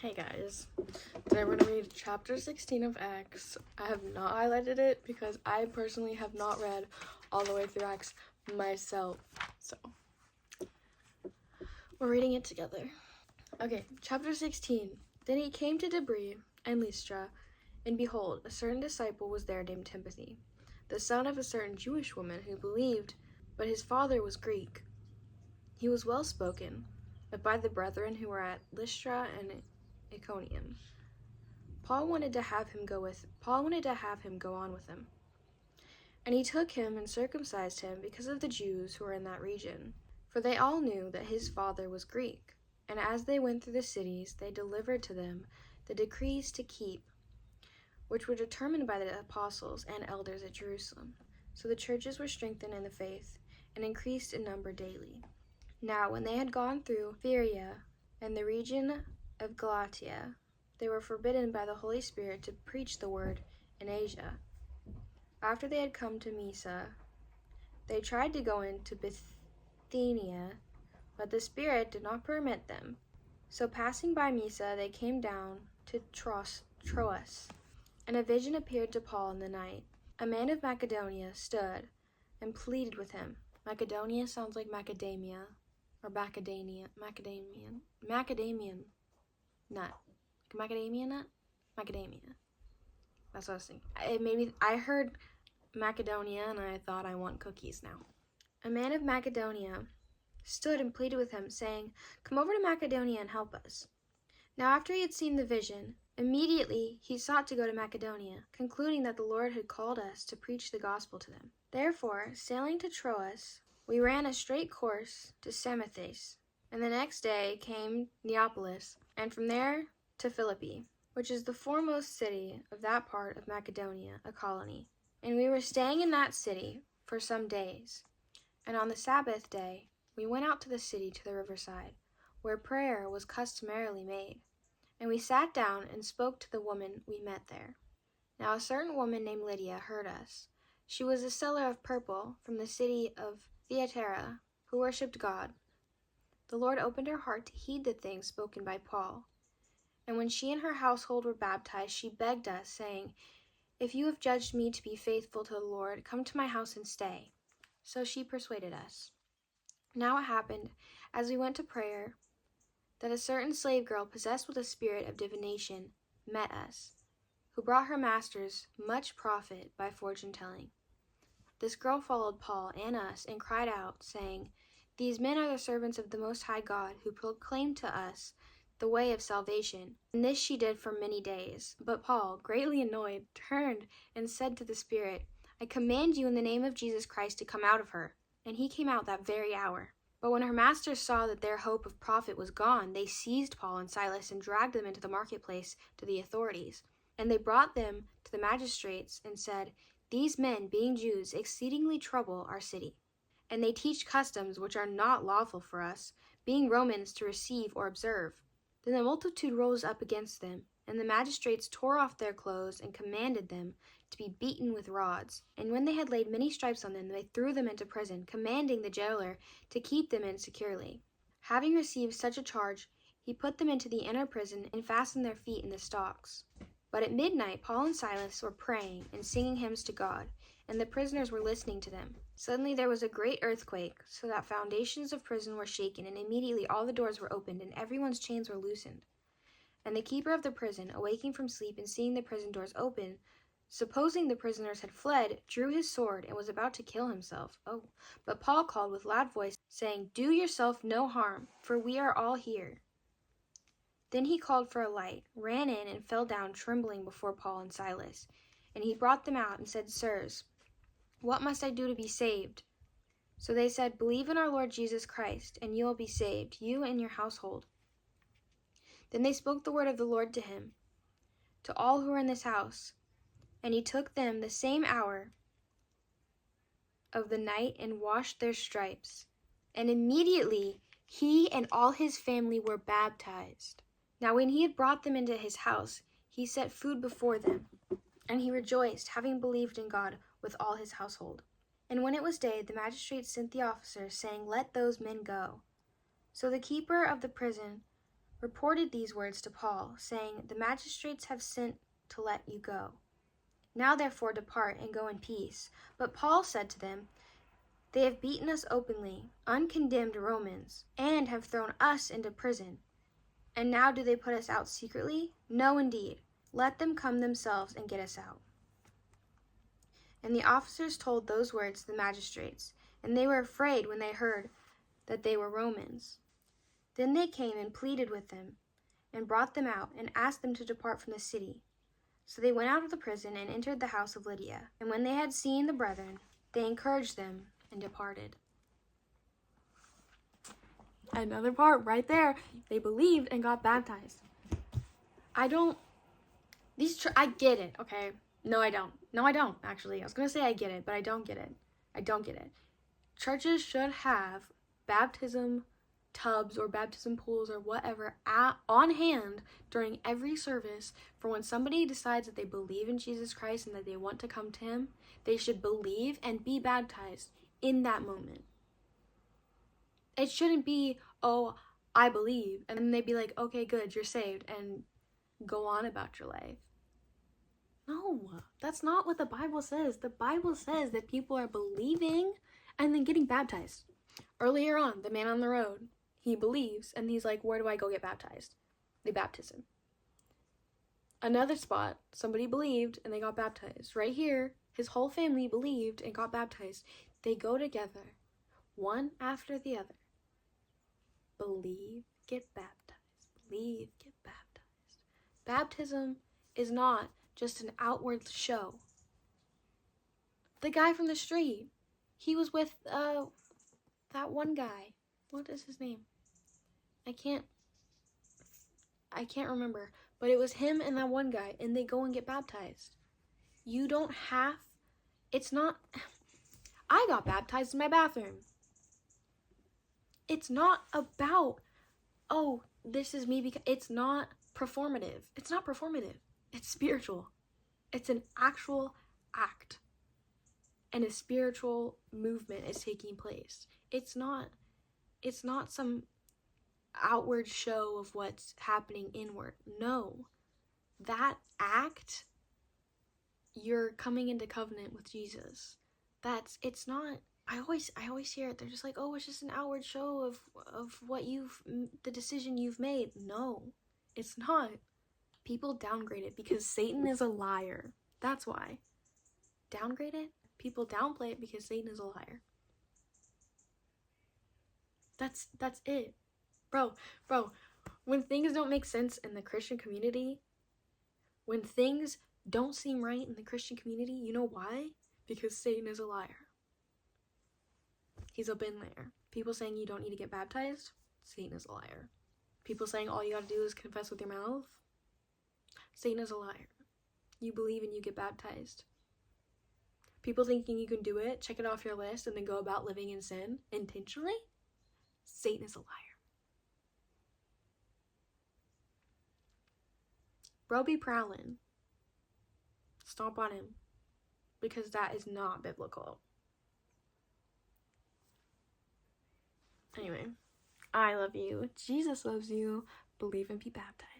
Hey guys, today we're going to read chapter 16 of Acts. I have not highlighted it because I personally have not read all the way through Acts myself, so we're reading it together. Okay, chapter 16. Then he came to Debris and Lystra, and behold, a certain disciple was there named Timothy, the son of a certain Jewish woman who believed, but his father was Greek. He was well spoken, but by the brethren who were at Lystra and Iconium. Paul wanted to have him go on with him. And he took him and circumcised him because of the Jews who were in that region, for they all knew that his father was Greek. And as they went through the cities, they delivered to them the decrees to keep, which were determined by the apostles and elders at Jerusalem. So the churches were strengthened in the faith and increased in number daily. Now when they had gone through Phrygia and the region of Galatia, they were forbidden by the Holy Spirit to preach the word in Asia. After they had come to Mysia, they tried to go into Bithynia, but the Spirit did not permit them. So passing by Mysia, they came down to Troas, and a vision appeared to Paul in the night. A man of Macedonia stood and pleaded with him. Macedonia sounds like macadamia, or macadamia nut. Macadamia nut? Macadamia. That's what I was thinking. I heard Macedonia and I thought I want cookies now. A man of Macedonia stood and pleaded with him, saying, "Come over to Macedonia and help us." Now after he had seen the vision, immediately he sought to go to Macedonia, concluding that the Lord had called us to preach the gospel to them. Therefore, sailing to Troas, we ran a straight course to Samothrace, and the next day came Neapolis, and from there to Philippi, which is the foremost city of that part of Macedonia, a colony. And we were staying in that city for some days. And on the Sabbath day, we went out to the city to the riverside, where prayer was customarily made. And we sat down and spoke to the woman we met there. Now a certain woman named Lydia heard us. She was a seller of purple from the city of Thyatira, who worshipped God. The Lord opened her heart to heed the things spoken by Paul. And when she and her household were baptized, she begged us, saying, "If you have judged me to be faithful to the Lord, come to my house and stay." So she persuaded us. Now it happened, as we went to prayer, that a certain slave girl possessed with a spirit of divination met us, who brought her masters much profit by fortune-telling. This girl followed Paul and us and cried out, saying, "These men are the servants of the Most High God, who proclaim to us the way of salvation." And this she did for many days. But Paul, greatly annoyed, turned and said to the spirit, "I command you in the name of Jesus Christ to come out of her." And he came out that very hour. But when her masters saw that their hope of profit was gone, they seized Paul and Silas and dragged them into the marketplace to the authorities. And they brought them to the magistrates and said, "These men, being Jews, exceedingly trouble our city. And they teach customs which are not lawful for us, being Romans, to receive or observe." Then the multitude rose up against them, and the magistrates tore off their clothes and commanded them to be beaten with rods. And when they had laid many stripes on them, they threw them into prison, commanding the jailer to keep them in securely. Having received such a charge, he put them into the inner prison and fastened their feet in the stocks. But at midnight Paul and Silas were praying and singing hymns to God, and the prisoners were listening to them. Suddenly there was a great earthquake, so that foundations of prison were shaken, and immediately all the doors were opened, and everyone's chains were loosened. And the keeper of the prison, awaking from sleep and seeing the prison doors open, supposing the prisoners had fled, drew his sword and was about to kill himself. But Paul called with loud voice, saying, "Do yourself no harm, for we are all here." Then he called for a light, ran in, and fell down trembling before Paul and Silas. And he brought them out and said, "Sirs, what must I do to be saved?" So they said, "Believe in our Lord Jesus Christ, and you will be saved, you and your household." Then they spoke the word of the Lord to him, to all who were in this house. And he took them the same hour of the night and washed their stripes. And immediately he and all his family were baptized. Now when he had brought them into his house, he set food before them, and he rejoiced, having believed in God with all his household. And when it was day, the magistrates sent the officers, saying, "Let those men go." So the keeper of the prison reported these words to Paul, saying, "The magistrates have sent to let you go. Now therefore depart and go in peace." But Paul said to them, "They have beaten us openly, uncondemned Romans, and have thrown us into prison. And now do they put us out secretly? No, indeed. Let them come themselves and get us out." And the officers told those words to the magistrates, and they were afraid when they heard that they were Romans. Then they came and pleaded with them, and brought them out, and asked them to depart from the city. So they went out of the prison and entered the house of Lydia. And when they had seen the brethren, they encouraged them and departed. Another part right there. They believed and got baptized. I get it, okay? No, I don't, actually. I was going to say I get it, but I don't get it. Churches should have baptism tubs or baptism pools or whatever on hand during every service for when somebody decides that they believe in Jesus Christ and that they want to come to him. They should believe and be baptized in that moment. It shouldn't be, "Oh, I believe," and then they'd be like, "Okay, good, you're saved," and go on about your life. No, that's not what the Bible says. The Bible says that people are believing and then getting baptized. Earlier on, the man on the road, he believes, and he's like, "Where do I go get baptized?" They baptize him. Another spot, somebody believed and they got baptized. Right here, his whole family believed and got baptized. They go together, one after the other. Believe, get baptized. Believe, get baptized. Baptism is not just an outward show. The guy from the street, he was with that one guy. What is his name? I can't remember, but it was him and that one guy, and they go and get baptized. You don't have, it's not, I got baptized in my bathroom. It's not about, "Oh, this is me," because it's not performative. It's not performative. It's spiritual. It's an actual act. And a spiritual movement is taking place. It's not some outward show of what's happening inward. No. That act, you're coming into covenant with Jesus. It's not, I always hear it. They're just like, "Oh, it's just an outward show of what the decision you've made." No, it's not. People downgrade it because Satan is a liar. That's why. Downgrade it? People downplay it because Satan is a liar. That's it. Bro, when things don't make sense in the Christian community, when things don't seem right in the Christian community, you know why? Because Satan is a liar. He's up in there. People saying you don't need to get baptized, Satan is a liar. People saying all you gotta do is confess with your mouth, Satan is a liar. You believe and you get baptized. People thinking you can do it, check it off your list, and then go about living in sin intentionally, Satan is a liar. Bro be prowling. Stomp on him. Because that is not biblical. Anyway, I love you. Jesus loves you. Believe and be baptized.